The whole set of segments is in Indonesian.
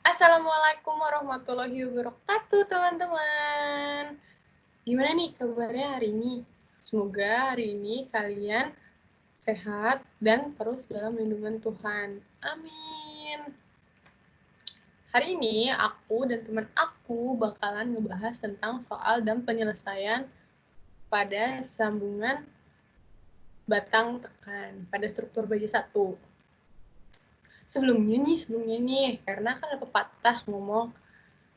Assalamualaikum warahmatullahi wabarakatuh, teman-teman. Gimana nih kabarnya hari ini? Semoga hari ini kalian sehat dan terus dalam lindungan Tuhan. Amin. Hari ini aku dan teman aku bakalan ngebahas tentang soal dan penyelesaian pada sambungan batang tekan pada struktur baja 1. Sebelumnya nih, karena kan ada pepatah ngomong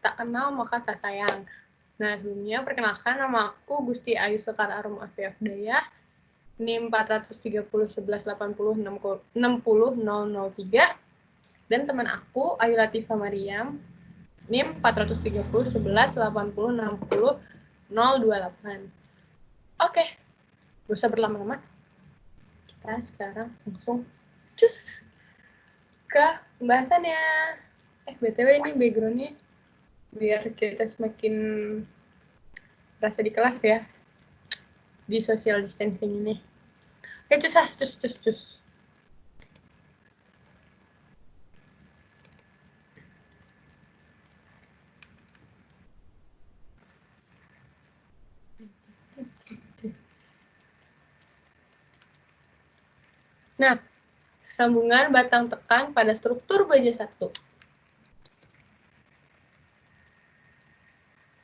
tak kenal maka tak sayang. Nah, sebelumnya perkenalkan nama aku Gusti Ayu Sekar Arum Afiaf Dayah, NIM 43011806003, dan teman aku Ayu Latifah Mariam, NIM 43011806028. Oke, gak usah berlama-lama. Kita sekarang langsung cus ke pembahasannya. BTW ini background-nya biar kita semakin rasa di kelas ya, di social distancing ini. Oke, cus. Nah, sambungan batang tekan pada struktur baja 1.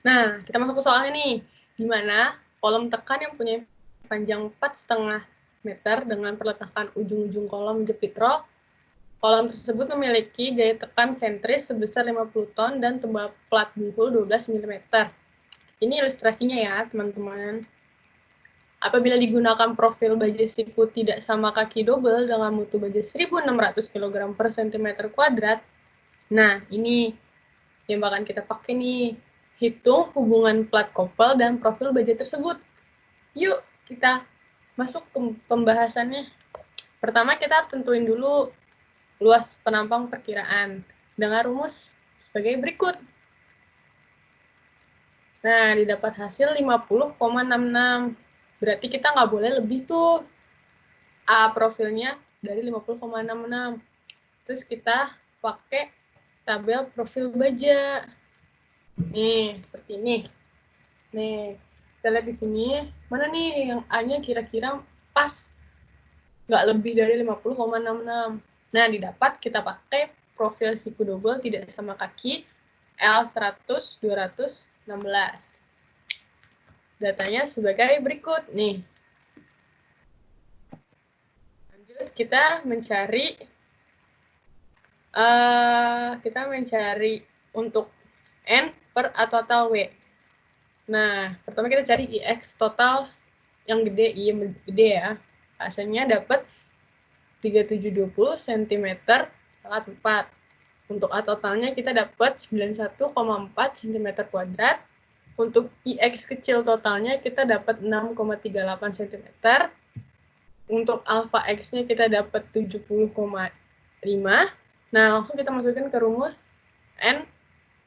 Nah, kita masuk ke soalnya nih, di mana kolom tekan yang punya panjang 4,5 meter dengan perletakan ujung-ujung kolom jepit roll. Kolom tersebut memiliki gaya tekan sentris sebesar 50 ton dan tebal plat dengkul 12 mm. Ini ilustrasinya ya, teman-teman. Apabila digunakan profil baja siku tidak sama kaki double dengan mutu baja 1.600 kg per cm kuadrat, nah ini yang bakal kita pakai nih. Hitung hubungan plat kopel dan profil baja tersebut. Yuk, kita masuk ke pembahasannya. Pertama, kita harus tentuin dulu luas penampang perkiraan dengan rumus sebagai berikut. Nah, didapat hasil 50,66. Berarti kita nggak boleh lebih tuh. A profilnya dari 50,66. Terus kita pakai tabel profil baja. Nih, seperti ini. Nih, kita lihat di sini. Mana nih yang A-nya kira-kira pas. Nggak lebih dari 50,66. Nah, didapat kita pakai profil siku double tidak sama kaki L100 216. Datanya sebagai berikut nih. Lanjut, kita mencari untuk N per A total W. Nah, pertama kita cari IX total yang gede, I yang gede ya. Hasilnya dapat 3720 cm pangkat 4. Untuk A totalnya kita dapat 91,4 cm kuadrat. Untuk IX kecil totalnya kita dapat 6,38 cm. Untuk alpha X-nya kita dapat 70,5. Nah, langsung kita masukin ke rumus N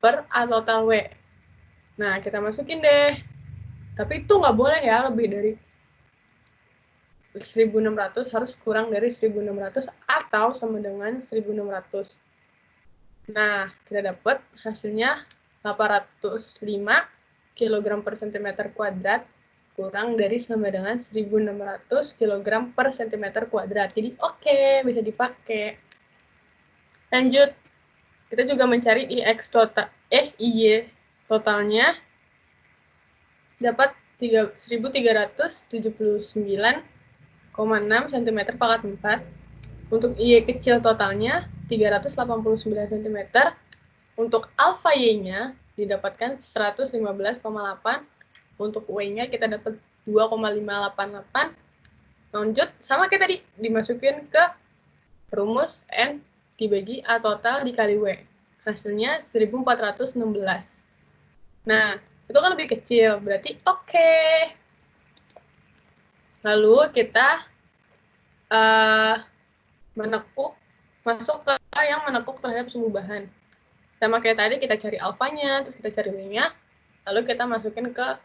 per A total W. Nah, kita masukin deh. Tapi itu nggak boleh ya lebih dari 1.600, harus kurang dari 1.600 atau sama dengan 1.600. Nah, kita dapat hasilnya 805 kg per cm kuadrat kurang dari sama dengan 1.600 kg per cm kuadrat. Jadi oke, bisa dipakai. Lanjut, kita juga mencari IX total, IY totalnya dapat 1.379,6 cm pangkat 4. Untuk IY kecil totalnya 389 cm. Untuk alpha Y-nya didapatkan 115,8. Untuk W-nya kita dapat 2,588. Lanjut, sama kayak tadi, dimasukin ke rumus N dibagi A total dikali W. Hasilnya 1.416. Nah, itu kan lebih kecil, berarti oke. Lalu kita masuk ke yang menekuk terhadap sumbu bahan. Sama kayak tadi, kita cari alfanya, terus kita cari W-nya, lalu kita masukin ke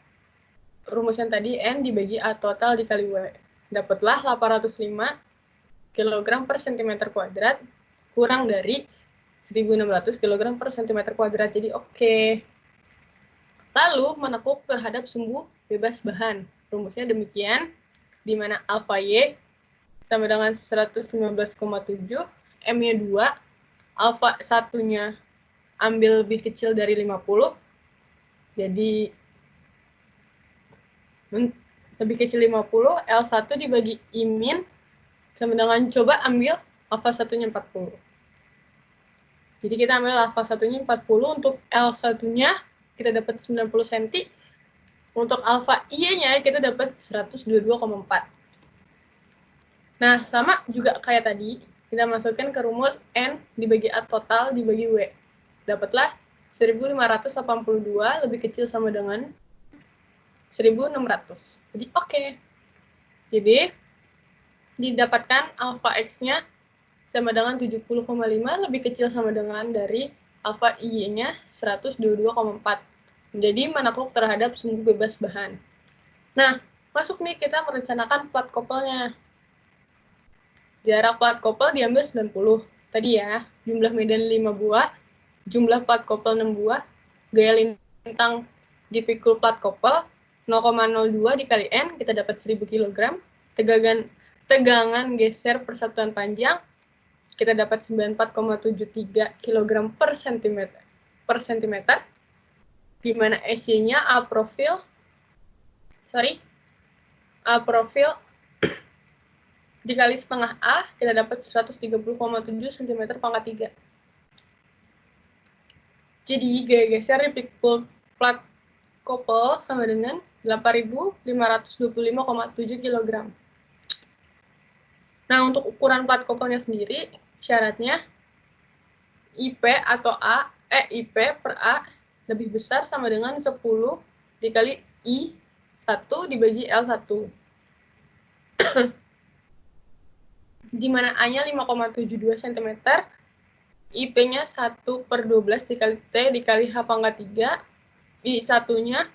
rumus yang tadi, N dibagi A total dikali W. Dapatlah 805 kg per cm kuadrat kurang dari 1.600 kg per cm kuadrat. Jadi oke. Lalu menekuk terhadap sumbu bebas bahan. Rumusnya demikian, di mana alfa Y sama dengan 115,7, M-nya 2, alfa satunya ambil lebih kecil dari 50, jadi lebih kecil 50, L1 dibagi I-min, sama dengan coba ambil alfa satunya 40. Jadi kita ambil alfa satunya 40, untuk L satunya kita dapat 90 cm, untuk alfa I-nya kita dapat 122,4. Nah, sama juga kayak tadi, kita masukkan ke rumus N dibagi A total dibagi W. Dapatlah 1582 lebih kecil sama dengan 1600. Jadi oke. Jadi didapatkan alfa X-nya sama dengan 70,5 lebih kecil sama dengan dari alfa Y-nya 122,4. Jadi menekuk terhadap sumbu bebas bahan. Nah, masuk nih kita merencanakan plat koppelnya. Jarak plat koppel diambil 90. Tadi ya, jumlah medan 5 buah, jumlah plat koppel 6 buah, gaya lintang dipikul plat koppel 0,02 dikali N, kita dapat 1000 kg. Tegangan geser persatuan panjang, kita dapat 94,73 kg per cm, di mana SY-nya A profil dikali setengah A, kita dapat 130,7 cm pangkat 3. Jadi, gaya geser dipikul plat koppel sama dengan 8.525,7 kg. Nah, untuk ukuran plat koppelnya sendiri, syaratnya IP per A lebih besar sama dengan 10 dikali I1 dibagi L1. Di mana A-nya 5,72 cm, IP-nya 1/12 dikali T dikali H pangkat 3, I1-nya,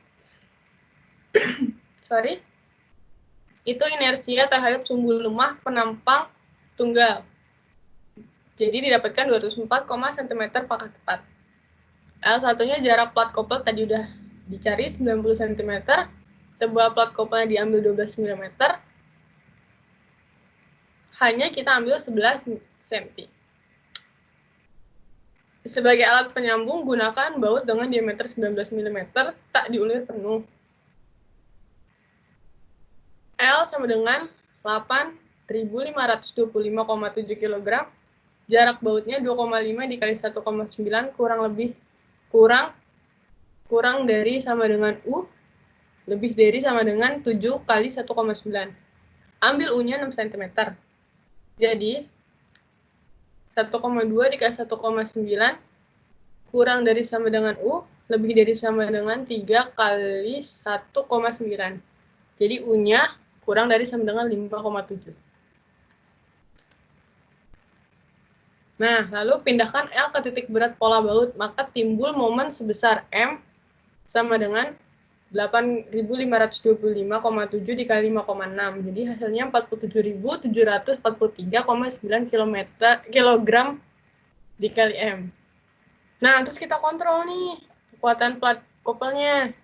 itu inersia terhadap sumbu lemah penampang tunggal. Jadi didapatkan 204, cm pangkat 4. L1-nya jarak plat koppel tadi udah dicari 90 cm, tebal plat koppelnya diambil 12 mm, hanya kita ambil 11 cm. Sebagai alat penyambung, gunakan baut dengan diameter 19 mm, tak diulir penuh. L sama dengan 8.525,7 kg, jarak bautnya 2,5 dikali 1,9 kurang dari sama dengan U, lebih dari sama dengan 7 kali 1,9. Ambil U-nya 6 cm. Jadi, 1,2 dikali 1,9 kurang dari sama dengan U, lebih dari sama dengan 3 kali 1,9. Jadi, U-nya kurang dari sama dengan 5,7. Nah, lalu pindahkan L ke titik berat pola baut, maka timbul momen sebesar M sama dengan 8.525,7 dikali 5,6. Jadi hasilnya 47.743,9 kg dikali M. Nah, terus kita kontrol nih kekuatan plat koppelnya.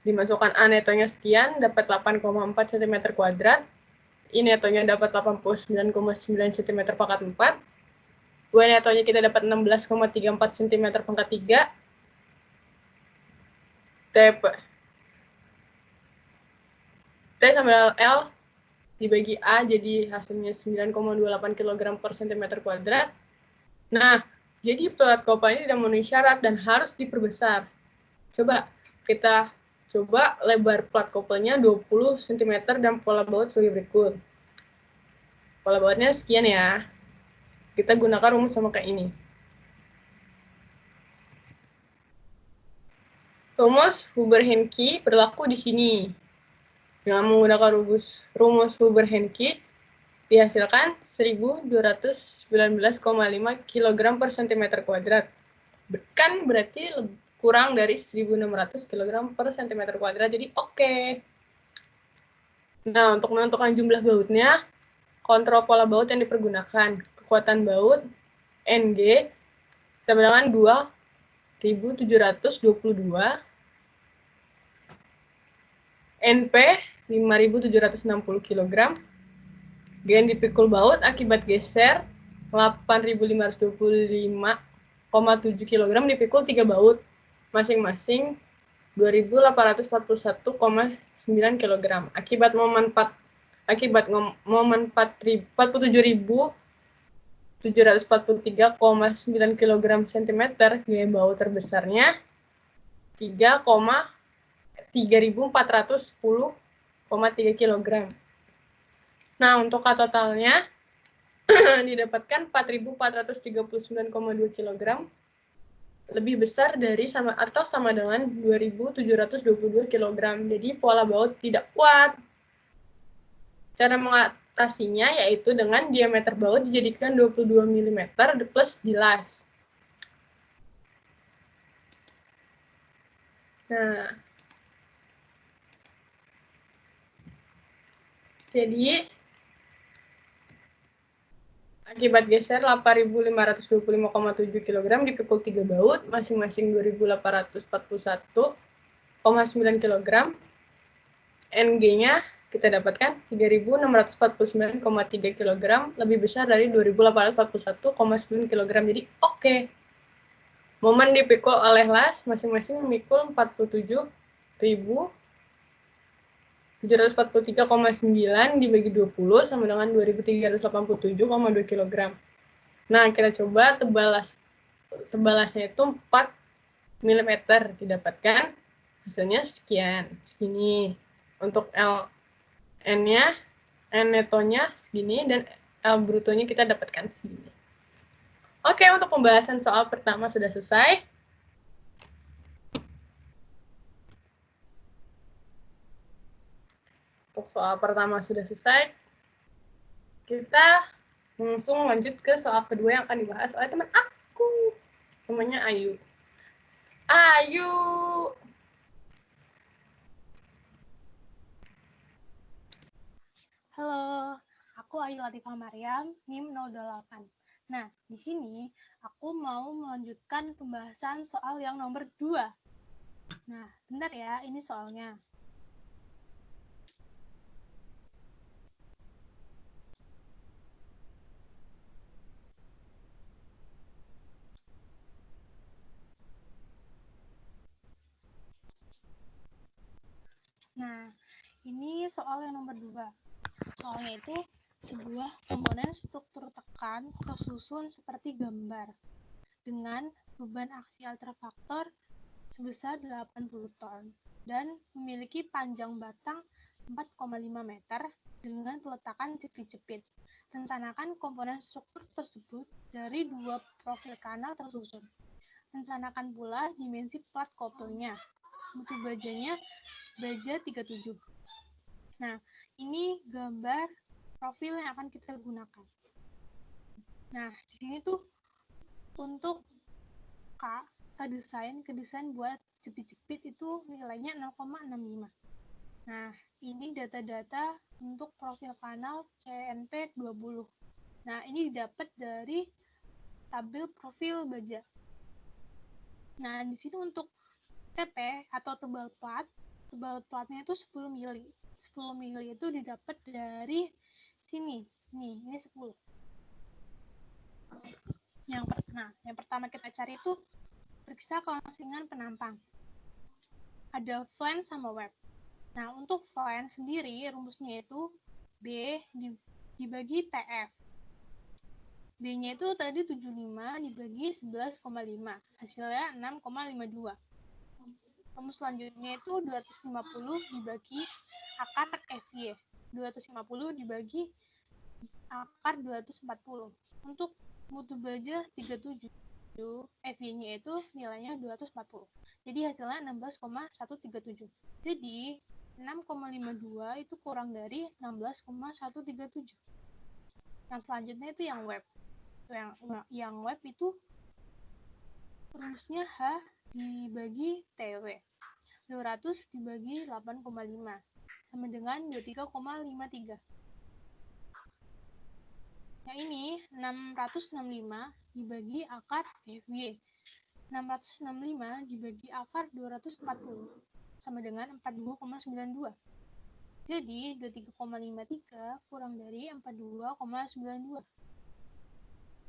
Dimasukkan A netonya sekian, dapat 8,4 cm kuadrat. I netonya dapat 89,9 cm pangkat 4. W netonya kita dapat 16,34 cm pangkat 3. T sama L dibagi A jadi hasilnya 9,28 kg per cm kuadrat. Nah, jadi plat koppel ini tidak memenuhi syarat dan harus diperbesar. Kita coba lebar plat koppelnya 20 cm dan pola baut sebagai berikut. Pola bautnya sekian ya. Kita gunakan rumus sama kayak ini. Rumus Huber-Henke berlaku di sini. Dengan menggunakan rumus Huber-Henke, dihasilkan 1.219,5 kg per cm kuadrat. Kan berarti kurang dari 1.600 kg per cm kuadrat, jadi oke. Nah, untuk menentukan jumlah bautnya, kontrol pola baut yang dipergunakan. Kekuatan baut NG sama dengan 2.722, NP 5.760 kg, gen dipikul baut akibat geser 8.525,7 kg dipikul 3 baut, masing-masing 2.841,9 kg. Akibat momen 47.743,9 kg cm, gaya baut terbesarnya 3.410,3 kg. Nah, untuk K totalnya didapatkan 4.439,2 kg, lebih besar dari sama dengan 2.722 kg. Jadi pola baut tidak kuat. Cara mengatasinya yaitu dengan diameter baut dijadikan 22 mm plus dilas. Nah, jadi akibat geser 8.525,7 kg dipikul 3 baut, masing-masing 2.841,9 kg. NG-nya kita dapatkan 3.649,3 kg, lebih besar dari 2.841,9 kg. Jadi oke. Momen dipikul oleh las masing-masing memikul 47.743,9 dibagi 20 sama dengan 2.387,2 kg. Nah, kita coba tebalasnya itu 4 mm didapatkan. Hasilnya segini. Untuk N-nya, N netonya segini, dan L brutonya kita dapatkan segini. Oke, untuk pembahasan soal pertama sudah selesai. Untuk soal pertama sudah selesai. Kita langsung lanjut ke soal kedua yang akan dibahas oleh teman aku. Namanya Ayu. Ayu! Halo, aku Ayu Latifah Maryam, NIM 028. Nah, di sini aku mau melanjutkan pembahasan soal yang nomor 2. Nah, bentar ya, ini soalnya. Nah, ini soal yang nomor 2. Soalnya itu sebuah komponen struktur tekan tersusun seperti gambar dengan beban aksial terfaktor sebesar 80 ton dan memiliki panjang batang 4,5 meter dengan peletakan jepit-jepit. Rencanakan komponen struktur tersebut dari 2 profil kanal tersusun. Rencanakan pula dimensi plat couplingnya. Mutu bajanya baja 37. Nah, ini gambar profil yang akan kita gunakan. Nah, di sini tuh untuk ke desain buat jepit-jepit itu nilainya 0,65. Nah, ini data-data untuk profil kanal CNP20. Nah, ini didapat dari tabel profil baja. Nah, di sini untuk TP atau tebal platnya itu 10 mili. 10 mili itu didapat dari sini. Nih, ini 10. Yang pertama kita cari itu periksa kelangsingan penampang. Ada flange sama web. Nah, untuk flange sendiri rumusnya itu B dibagi TF. B-nya itu tadi 75 dibagi 11,5. Hasilnya 6,52. Rumus selanjutnya itu 250 dibagi akar FY. 250 dibagi akar 240. Untuk mutu baja 37, FY-nya itu nilainya 240. Jadi hasilnya 16,137. Jadi 6,52 itu kurang dari 16,137. Yang selanjutnya itu yang web. Yang web itu rumusnya H dibagi TW. 200 dibagi 8,5. sama dengan 23,53. Yang ini 665 dibagi akar FY. 665 dibagi akar 240 sama dengan 42,92. Jadi 23,53 kurang dari 42,92.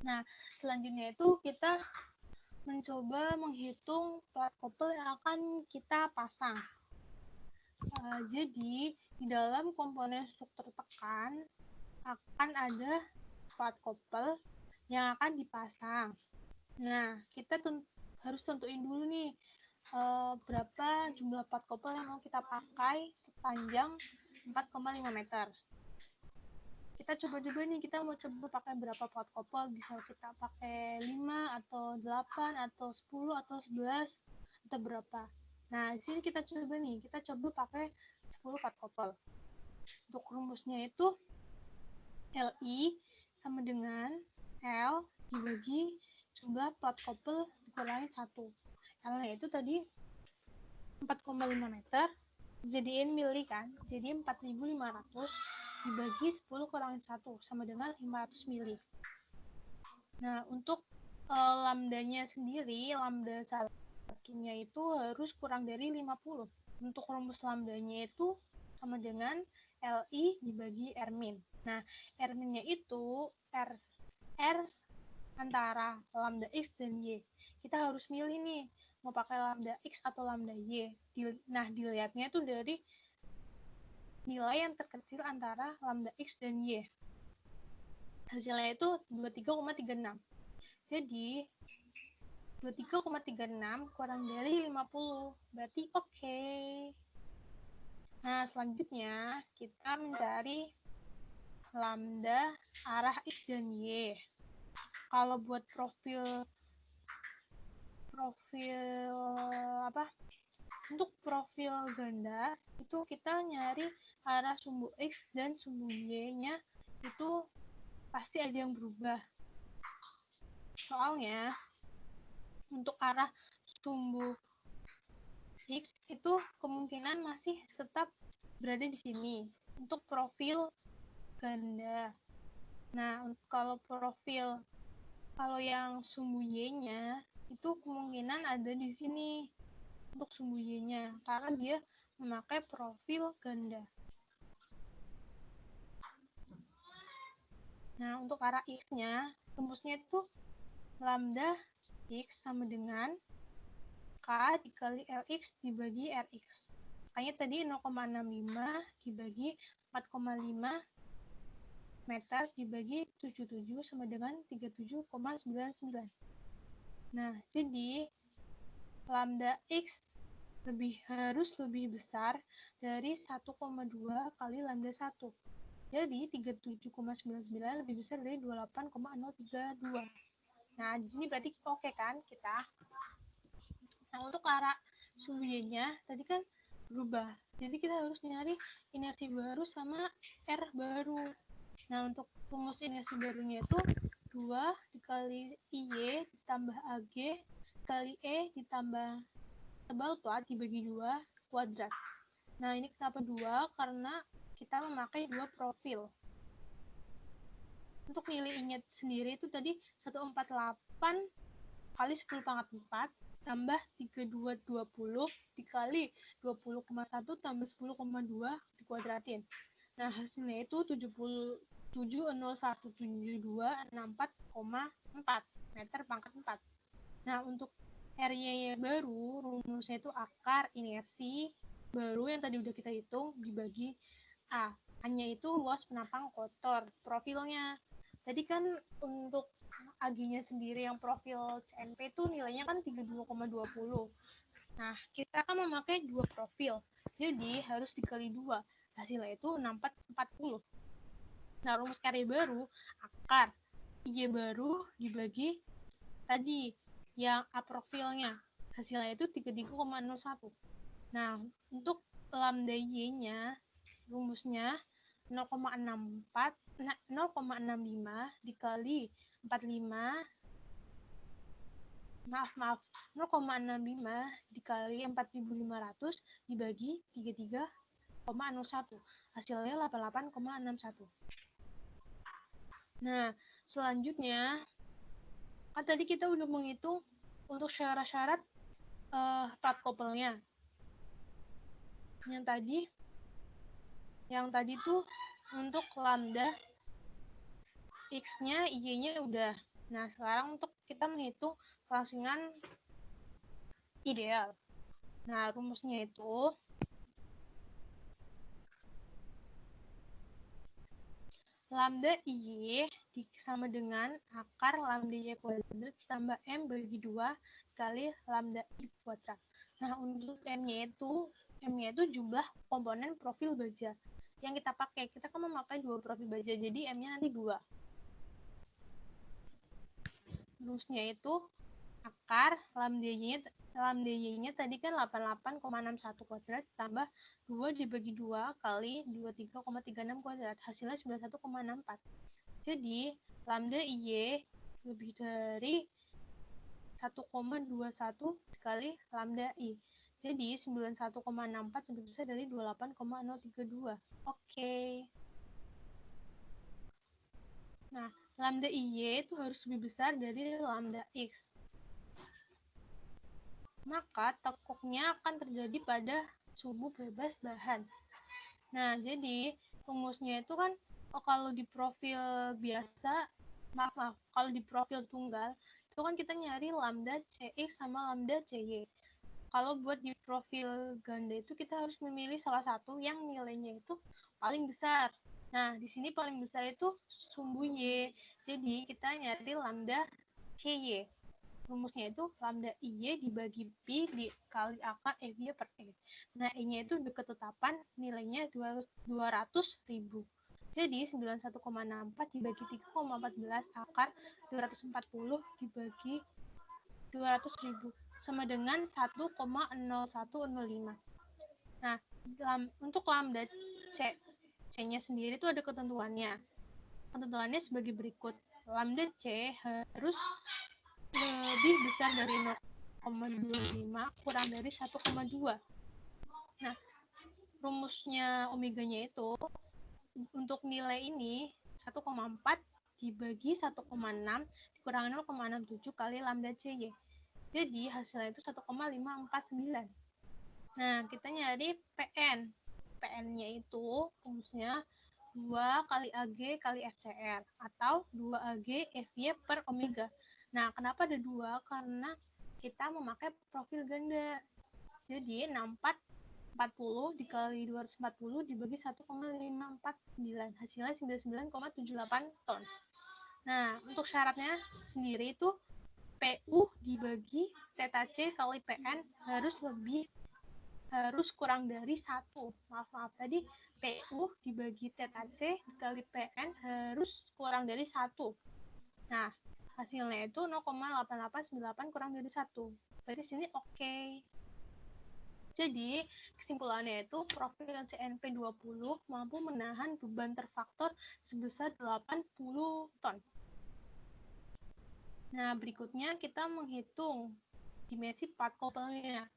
Nah, selanjutnya itu kita mencoba menghitung plat koppel yang akan kita pasang. Jadi, di dalam komponen struktur tekan akan ada plat koppel yang akan dipasang. Nah, kita harus tentuin dulu nih berapa jumlah plat koppel yang mau kita pakai sepanjang 4,5 meter. Kita coba-coba nih, kita mau coba pakai berapa plat koppel, bisa kita pakai 5 atau 8 atau 10 atau 11 atau berapa. Nah, di sini kita coba nih, kita coba pakai 10 plat koppel. Untuk rumusnya itu LI sama dengan L dibagi jumlah plat koppel dikurangi 1. L-nya itu tadi 4,5 meter, jadiin mili kan, jadi 4.500 dibagi 10 kurangi 1 sama dengan 500 mili. Nah, untuk lambdanya sendiri, lambda satunya itu harus kurang dari 50. Untuk rumus lambdanya itu sama dengan LI dibagi R min. Nah, R minnya itu R antara lambda X dan Y. Kita harus milih nih, mau pakai lambda X atau lambda Y. Nah, dilihatnya itu dari nilai yang terkecil antara lambda X dan Y. Hasilnya itu 23,36. Jadi, 23,36 kurang dari 50. Berarti oke. Nah, selanjutnya kita mencari lambda arah X dan Y. Kalau buat profil untuk profil ganda itu kita nyari arah sumbu X dan sumbu Y-nya itu pasti ada yang berubah. Soalnya untuk arah sumbu X itu kemungkinan masih tetap berada di sini untuk profil ganda. Nah, kalau yang sumbu Y-nya itu kemungkinan ada di sini untuk sumbu Y-nya karena dia memakai profil ganda. Nah, untuk arah X-nya, rumusnya itu lambda X sama dengan K dikali LX dibagi RX. Makanya tadi 0,65 dibagi 4,5 meter dibagi 77 sama dengan 37,99. Nah, jadi lambda X harus lebih besar dari 1,2 kali lambda 1. Jadi 37,99 lebih besar dari 28,032. Nah, di sini berarti oke kan kita. Nah, untuk arah sumbu Y-nya tadi kan berubah. Jadi kita harus nyari inersi baru sama R baru. Nah, untuk rumus inersi barunya itu 2 dikali IY ditambah AG kali E ditambah tebal plat dibagi 2 kuadrat. Nah, ini kenapa 2? Karena kita memakai 2 profil. Untuk nilai I-nya sendiri itu tadi 148 kali 10 pangkat 4 tambah 3220 dikali 20,1 tambah 10,2 dikuadratin. Nah, hasilnya itu 77,017264,4 meter pangkat 4. Nah, untuk R-nya baru, rumusnya itu akar inersi baru yang tadi udah kita hitung dibagi A. A-nya itu luas penampang kotor, profilnya. Tadi kan untuk AG-nya sendiri yang profil CNP itu nilainya kan 32,20. Nah, kita kan memakai 2 profil. Jadi, harus dikali 2. Hasilnya itu 6440. Nah, rumus R baru, akar I baru dibagi tadi yang A profilnya. Hasilnya itu 33,01. Nah, untuk lambda Y-nya, rumusnya 0,65 dikali 0,65 dikali 4.500 dibagi 33 Hasilnya 88,61. Nah, selanjutnya, kan tadi kita udah menghitung untuk syarat-syarat plat couple-nya. Yang tadi tuh untuk lambda X-nya, Y-nya udah. Nah, sekarang untuk kita menghitung kelangsingan ideal. Nah, rumusnya itu lambda Y sama dengan akar lambda Y kuadrat tambah M bagi 2 kali lambda Y kuadrat. Nah, untuk M-nya itu jumlah komponen profil baja yang kita pakai. Kita kan memakai 2 profil baja, jadi M-nya nanti 2. Rumusnya itu akar lambda Y-nya tadi kan 88,61 kuadrat tambah 2 dibagi 2 kali 23,36 kuadrat, hasilnya 91,64. Jadi lambda Y lebih dari 1,21 kali lambda I. Jadi 91,64 lebih besar dari 28,032. Oke. Nah, lambda Y itu harus lebih besar dari lambda X. Maka tekuknya akan terjadi pada suhu bebas bahan. Nah, jadi rumusnya itu kan kalau di profil biasa, kalau di profil tunggal, itu kan kita nyari lambda CX sama lambda CY. Kalau buat di profil ganda itu kita harus memilih salah satu yang nilainya itu paling besar. Nah, di sini paling besar itu sumbu Y. Jadi, kita nyari lambda CY. Rumusnya itu lambda IY dibagi Pi dikali akar FY per E. Nah, I-nya itu udah ketetapan nilainya 200.000. Jadi, 91,64 dibagi 3,14 akar 240 dibagi 200.000 sama dengan 1,0105. Nah, untuk lambda C-nya sendiri itu ada ketentuannya. Ketentuannya sebagai berikut. Lambda C harus lebih besar dari 0,25 kurang dari 1,2. Nah, rumusnya omeganya itu untuk nilai ini 1,4 dibagi 1,6 dikurangi 0,67 kali lambda CY. Jadi hasilnya itu 1,549. Nah, kita nyari PN. PN-nya itu rumusnya 2 kali AG kali FCR atau 2AG FY per omega. Nah, kenapa ada 2? Karena kita memakai profil ganda. Jadi, 40 dikali 240 dibagi 1,549. Hasilnya 99,78 ton. Nah, untuk syaratnya sendiri itu PU dibagi θC kali PN harus kurang dari 1. Maaf, tadi PU dibagi θC dikali PN harus kurang dari 1. Nah, hasilnya itu 0,8898 kurang dari 1. Berarti sini oke. Jadi, kesimpulannya itu profil CNP20 mampu menahan beban terfaktor sebesar 80 ton. Nah, berikutnya kita menghitung dimensi part couple-nya.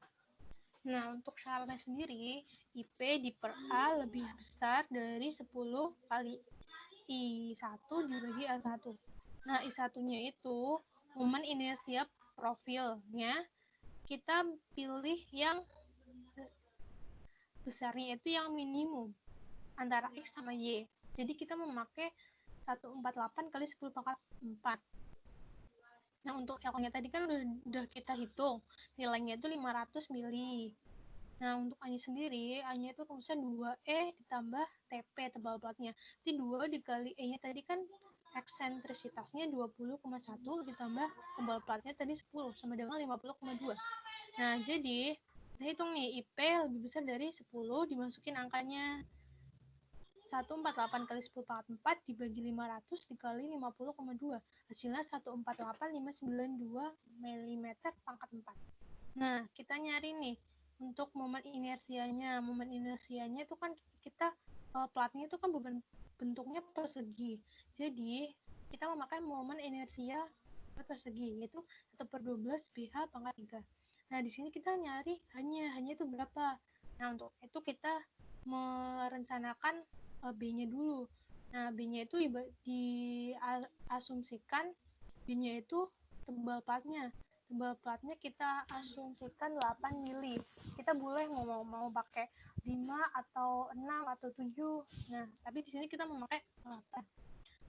Nah, untuk syaratnya sendiri, IP di per A lebih besar dari 10 kali I1 dibagi A1. Nah, I1-nya itu momen inersia profilnya kita pilih yang besarnya itu yang minimum antara X sama Y. Jadi kita memakai 148 kali 10 pangkat 4. Nah, untuk L-nya tadi kan udah kita hitung. Nilainya itu 500 mili. Nah, untuk A-nya sendiri, A-nya itu rumusnya 2E ditambah TP tebal platnya. Jadi 2 dikali E-nya tadi kan eksentrisitasnya 20,1 ditambah tebal platnya tadi 10 sama dengan 50,2. Nah, jadi kita hitung nih IP lebih besar dari 10 dimasukin angkanya 148 kali 10 pangkat 4 dibagi 500 dikali 50,2. Hasilnya 148,592 mm pangkat 4. Nah, kita nyari nih untuk momen inersianya. Momen inersianya itu kan kita platnya itu kan bentuknya persegi. Jadi, kita memakai momen inersia persegi yaitu 1/12 BH pangkat 3. Nah, di sini kita nyari hanya itu berapa. Nah, untuk itu kita merencanakan B-nya dulu. Nah, B-nya itu diasumsikan B-nya itu tebal platnya. Tebal platnya kita asumsikan 8 mili. Kita boleh mau pakai 5 atau 6 atau 7. Nah, tapi di sini kita memakai 8.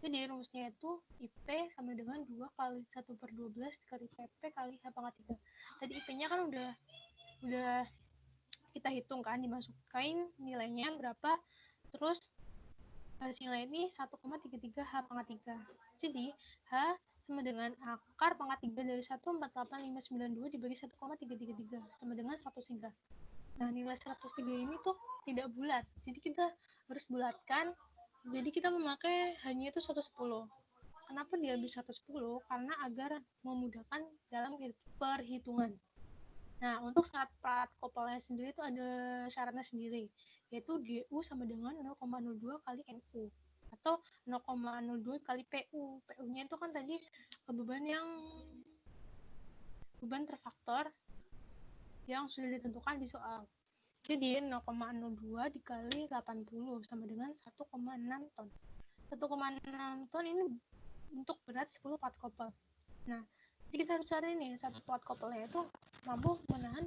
Jadi rumusnya itu IP sama dengan 2 kali 1/12 kali PP kali H pangkat 3. Tadi IP-nya kan udah kita hitung kan, dimasukin nilainya berapa, terus hasilnya ini 1,33 H pangkat 3. Jadi H sama dengan akar pangkat 3 dari 1,48592 dibagi 1,333 sama dengan 103. Nah, nilai 103 ini tuh tidak bulat, jadi kita harus bulatkan. Jadi kita memakai hanya itu 110. Kenapa dia bisa 110? Karena agar memudahkan dalam perhitungan. Nah, untuk syarat plat koppelnya sendiri itu ada syaratnya sendiri, yaitu GU sama dengan 0,02 kali NU atau 0,02 kali PU. PU-nya itu kan tadi beban terfaktor yang sudah ditentukan di soal. Jadi 0,02 dikali 80 sama dengan 1,6 ton. 1,6 ton ini untuk berat 10 plat koppel. Nah, jadi kita harus cari nih satu plat koppelnya itu mampu menahan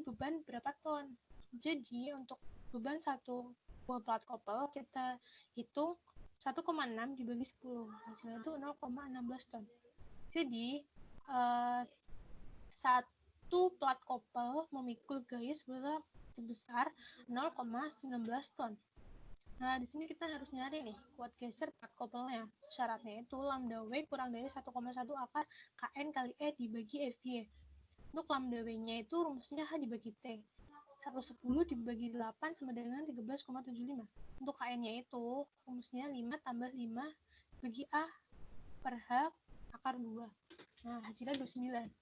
beban berapa ton. Jadi untuk beban satu buah plat koppel kita hitung 1,6 dibagi 10, hasilnya itu 0,16 ton. Jadi satu plat koppel memikul gaya sebesar 0,19 ton. Nah, di sini kita harus nyari nih kuat geser plat koppelnya. Syaratnya itu lambda W kurang dari 1,1 akar Kn kali E dibagi Fy. Untuk lambda W-nya itu rumusnya H dibagi T. 110 dibagi 8 sama dengan 13,75. Untuk Kn-nya itu rumusnya 5 tambah 5 bagi A per H akar 2. Nah, hasilnya 29.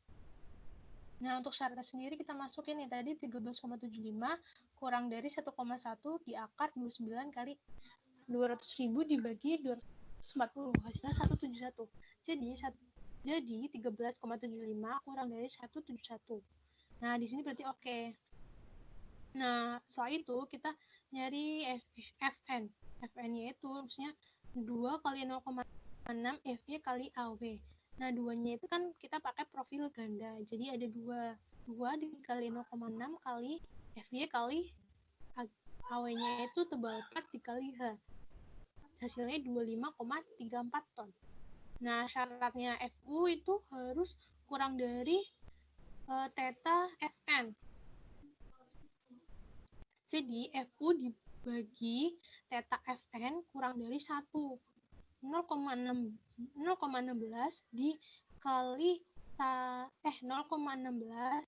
Nah, untuk syaratnya sendiri kita masukin nih tadi 13,75 kurang dari 1,1 di akar 29 kali 200.000 dibagi 240, hasilnya 171. Jadi 13,75 kurang dari 171. Nah, di sini berarti oke. Nah, setelah itu kita nyari Fn. Fn-nya itu maksudnya 2 kali 0,6 Fy kali AW. Nah, 2-nya itu kan kita pakai profil ganda. Jadi ada 2 dikali 0,6 kali Fy kali AW-nya itu tebal 4 dikali H. Hasilnya 25,34 ton. Nah, syaratnya Fu itu harus kurang dari theta Fn. Jadi Fu dibagi theta Fn kurang dari 1. 0,16 dikali 0,16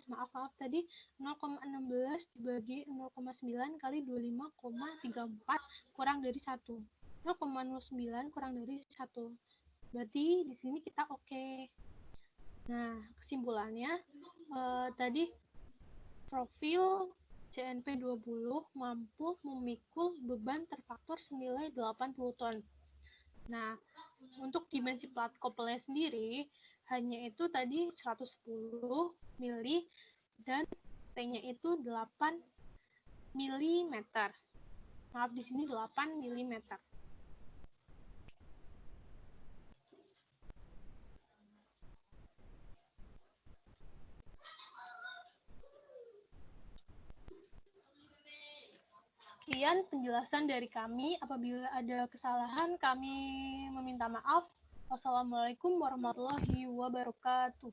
maaf tadi 0,16 dibagi 0,9 kali 25,34 kurang dari 1. 0,09 kurang dari 1. Berarti di sini kita oke. Nah, kesimpulannya tadi profil CNP20 mampu memikul beban terfaktor senilai 80 ton. Nah, untuk dimensi plat koppelnya sendiri hanya itu tadi 110 mili dan T-nya itu 8 mm. Maaf, di sini 8 mm. Sekian penjelasan dari kami. Apabila ada kesalahan, kami meminta maaf. Wassalamualaikum warahmatullahi wabarakatuh.